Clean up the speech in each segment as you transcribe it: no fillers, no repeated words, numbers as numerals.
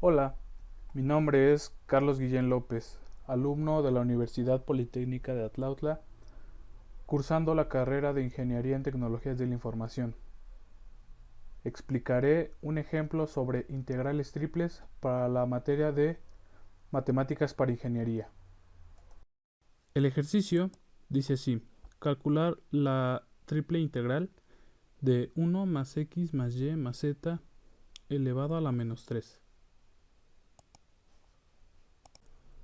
Hola, mi nombre es Carlos Guillén López, alumno de la Universidad Politécnica de Atlautla, cursando la carrera de Ingeniería en Tecnologías de la Información. Explicaré un ejemplo sobre integrales triples para la materia de Matemáticas para Ingeniería. El ejercicio dice así: calcular la triple integral de 1 más x más y más z elevado a la menos 3.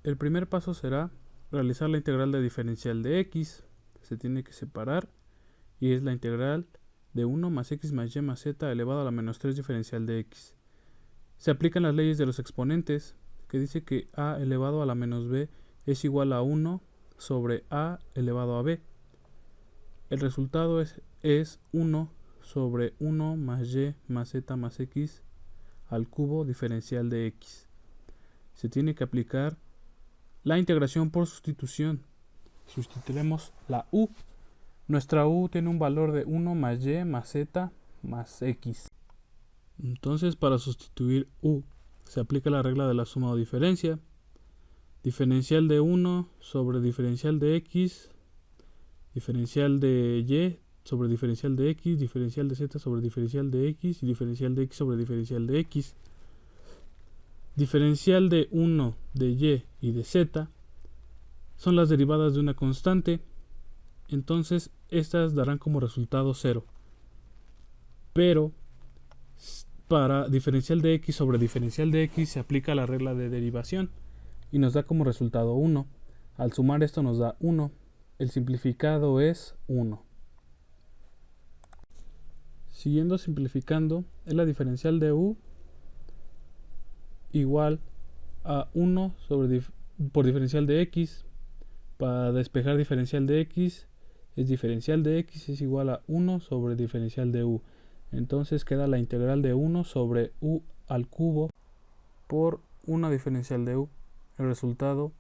El primer paso será realizar la integral de diferencial de x. Se tiene que separar y es la integral de 1 más x más y más z elevado a la menos 3 diferencial de x. Se aplican las leyes de los exponentes, que dice que a elevado a la menos b es igual a 1 sobre a elevado a b. El resultado es 1 sobre 1 más y más z más x al cubo diferencial de x. Se tiene que aplicar la integración por sustitución. Sustituiremos la u. Nuestra u tiene un valor de 1 más y más z más x. Entonces, para sustituir u, se aplica la regla de la suma o diferencia. Diferencial de 1 sobre diferencial de x, diferencial de y sobre diferencial de x, diferencial de z sobre diferencial de x y diferencial de x sobre diferencial de x. Diferencial de 1 de y y de z son las derivadas de una constante, entonces estas darán como resultado 0. Pero para diferencial de x sobre diferencial de x se aplica la regla de derivación y nos da como resultado 1. Al sumar esto nos da 1. El simplificado es 1. Siguiendo simplificando, es la diferencial de u igual a 1 por diferencial de x. Para despejar diferencial de x, es diferencial de x es igual a 1 sobre diferencial de u. Entonces queda la integral de 1 sobre u al cubo por 1 diferencial de u. El resultado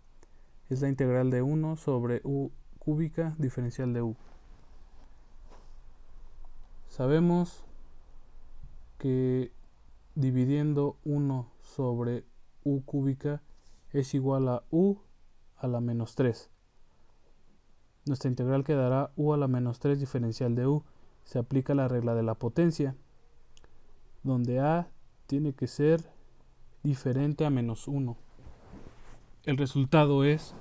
es la integral de 1 sobre u cúbica diferencial de u. Sabemos que dividiendo 1 sobre u cúbica es igual a u a la menos 3. Nuestra integral quedará u a la menos 3 diferencial de u. Se aplica la regla de la potencia, donde a tiene que ser diferente a menos 1. El resultado es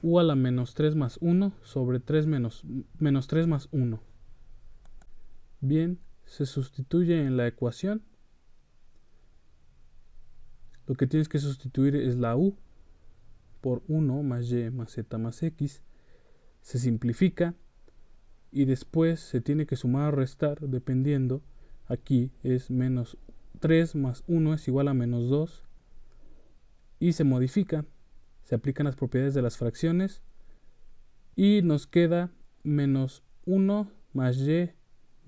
u a la menos 3 más 1 sobre 3 menos 3 más 1. Bien, se sustituye en la ecuación. Lo que tienes que sustituir es la u por 1 más y más z más x. Se simplifica y después se tiene que sumar o restar dependiendo. Aquí es menos 3 más 1 es igual a menos 2 y se modifica. Se aplican las propiedades de las fracciones y nos queda menos 1 más y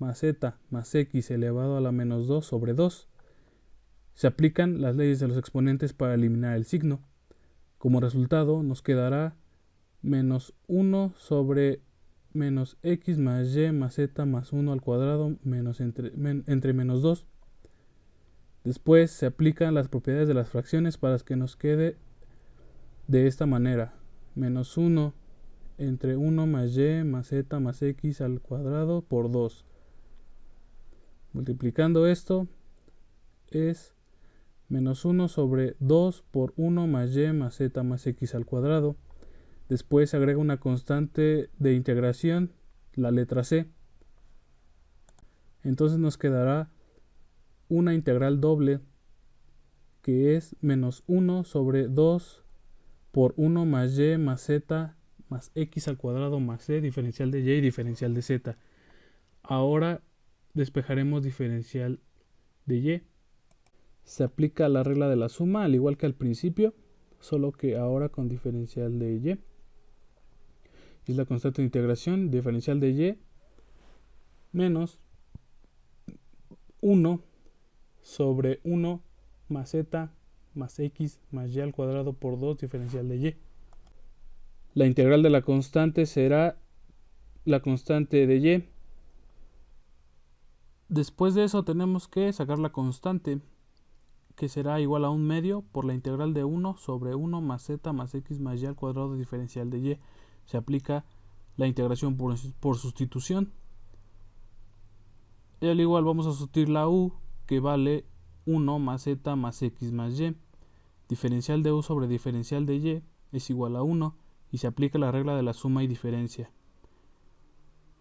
más z más x elevado a la menos 2 sobre 2. Se aplican las leyes de los exponentes para eliminar el signo. Como resultado nos quedará menos 1 sobre menos x más y más z más 1 al cuadrado menos entre menos 2. Después se aplican las propiedades de las fracciones para que nos quede de esta manera: menos 1 entre 1 más y más z más x al cuadrado por 2. Multiplicando esto es menos 1 sobre 2 por 1 más y más z más x al cuadrado. Después se agrega una constante de integración, la letra c. Entonces nos quedará una integral doble, que es menos 1 sobre 2 por 1 más y más z más x al cuadrado más c diferencial de y diferencial de z. Ahora despejaremos diferencial de y. Se aplica la regla de la suma al igual que al principio, solo que ahora con diferencial de y. Es la constante de integración, diferencial de y menos 1 sobre 1 más z más x más y al cuadrado por 2 diferencial de y. La integral de la constante será la constante de y. Después de eso tenemos que sacar la constante, que será igual a 1/2 por la integral de 1 sobre 1 más z más x más y al cuadrado diferencial de y. Se aplica la integración por sustitución. Y al igual vamos a sustituir la u, que vale 1 más z más x más y. Diferencial de u sobre diferencial de y es igual a 1 y se aplica la regla de la suma y diferencia.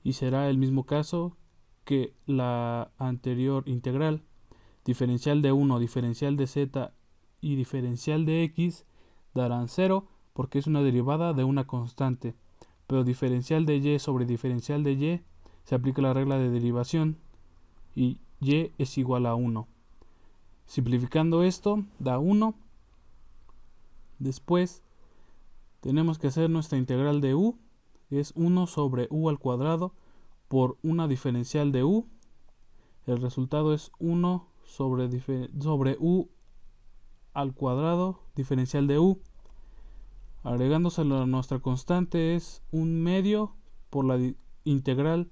Y será el mismo caso que la anterior integral. Diferencial de 1, diferencial de z y diferencial de x darán 0 porque es una derivada de una constante. Pero diferencial de y sobre diferencial de y se aplica la regla de derivación y y es igual a 1. Simplificando esto da 1. Después tenemos que hacer nuestra integral de u, que es 1 sobre u al cuadrado por una diferencial de u. El resultado es 1 sobre u al cuadrado diferencial de u. Agregándoselo a nuestra constante es 1/2 por la integral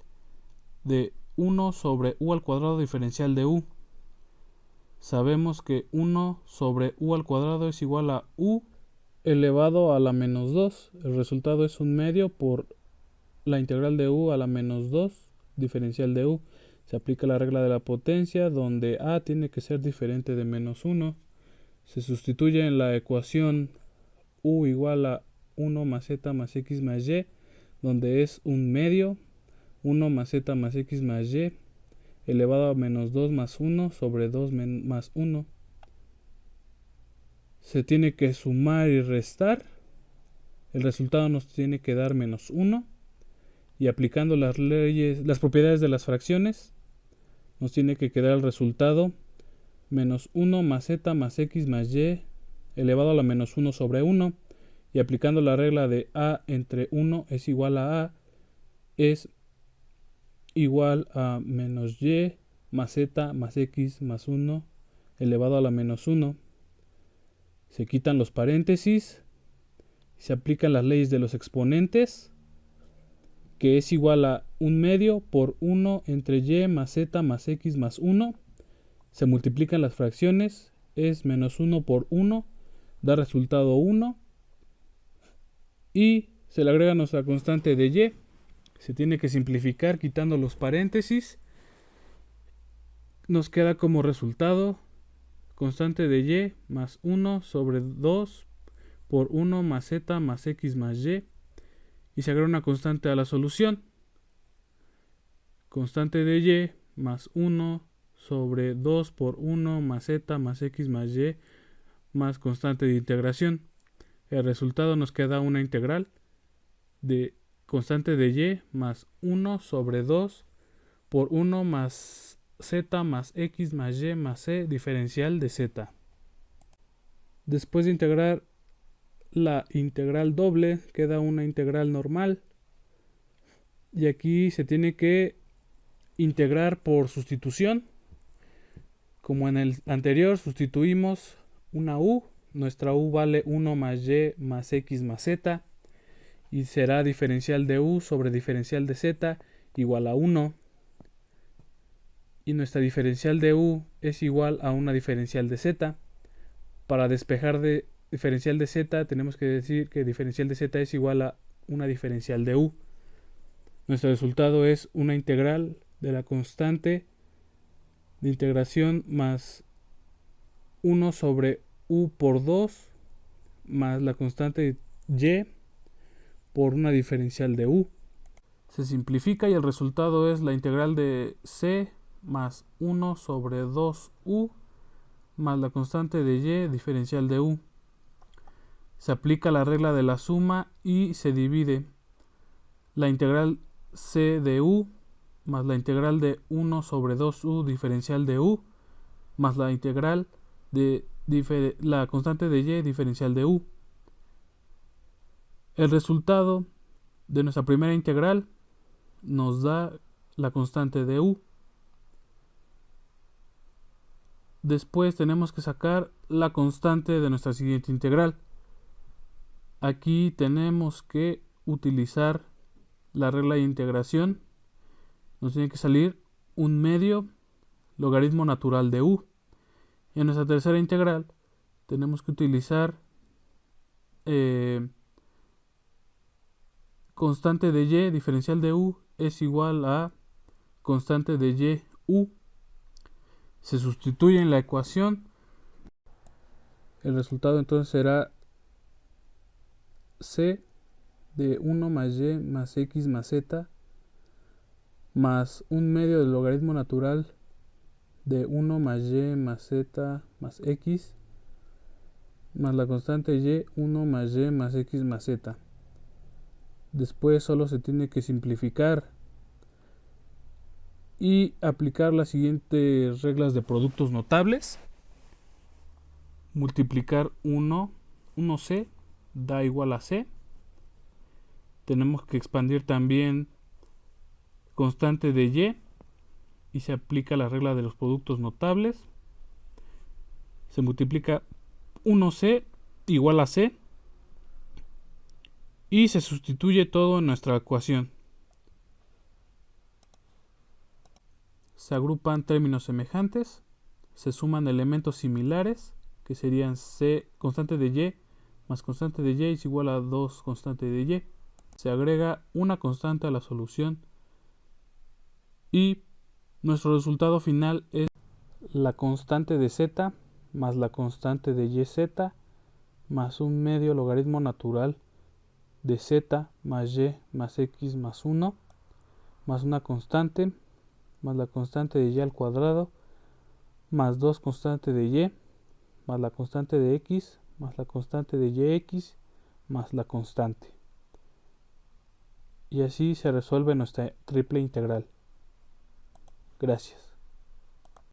de 1 sobre u al cuadrado diferencial de u. Sabemos que 1 sobre u al cuadrado es igual a u elevado a la menos 2. El resultado es 1/2 por la integral de u a la menos 2 diferencial de u. Se aplica la regla de la potencia, donde a tiene que ser diferente de menos 1. Se sustituye en la ecuación u igual a 1 más z más x más y, donde es 1/2, 1 más z más x más y, elevado a menos 2 más 1 sobre 2 más 1. Se tiene que sumar y restar. El resultado nos tiene que dar menos 1. Y aplicando las propiedades de las fracciones, nos tiene que quedar el resultado menos 1 más z más x más y elevado a la menos 1 sobre 1. Y aplicando la regla de a entre 1 es igual a es igual a menos y más z más x más 1 elevado a la menos 1. Se quitan los paréntesis, se aplican las leyes de los exponentes, que es igual a 1/2 por 1 entre y más z más x más 1. Se multiplican las fracciones, es menos 1 por 1, da resultado 1. Y se le agrega nuestra constante de y. Se tiene que simplificar quitando los paréntesis. Nos queda como resultado constante de y más 1 sobre 2 por 1 más z más x más y. Y se agrega una constante a la solución. Constante de y más 1 sobre 2 por 1 más z más x más y más constante de integración. El resultado nos queda una integral de constante de y más 1 sobre 2 por 1 más z más x más y más c diferencial de z. Después de integrar la integral doble, queda una integral normal. Y aquí se tiene que integrar por sustitución. Como en el anterior, sustituimos una u. Nuestra u vale 1 más y más x más z. Y será diferencial de u sobre diferencial de z igual a 1. Y nuestra diferencial de u es igual a una diferencial de z. Para despejar de diferencial de z tenemos que decir que diferencial de z es igual a una diferencial de u. Nuestro resultado es una integral de la constante de integración más 1 sobre u por 2 más la constante y por una diferencial de u. Se simplifica y el resultado es la integral de c más 1 sobre 2u más la constante de y diferencial de u. Se aplica la regla de la suma y se divide la integral c de u más la integral de 1 sobre 2u diferencial de u más la integral de la constante de y diferencial de u. El resultado de nuestra primera integral nos da la constante de u. Después tenemos que sacar la constante de nuestra siguiente integral. Aquí tenemos que utilizar la regla de integración. Nos tiene que salir 1/2 logaritmo natural de u. Y en nuestra tercera integral tenemos que utilizar constante de y diferencial de u es igual a constante de y u. Se sustituye en la ecuación. El resultado entonces será c de 1 más y más x más z más un medio del logaritmo natural de 1 más y más z más x más la constante y 1 más y más x más z. Después solo se tiene que simplificar y aplicar las siguientes reglas de productos notables. Multiplicar 1c da igual a c. Tenemos que expandir también constante de y se aplica la regla de los productos notables. Se multiplica 1c igual a c y se sustituye todo en nuestra ecuación. Se agrupan términos semejantes, se suman elementos similares, que serían c constante de y más constante de y es igual a 2 constante de y. Se agrega una constante a la solución y nuestro resultado final es la constante de z más la constante de yz más un medio logaritmo natural de z más y más x más 1 más una constante más la constante de y al cuadrado más 2 constante de y más la constante de x más la constante de yx más la constante. Y así se resuelve nuestra triple integral. Gracias.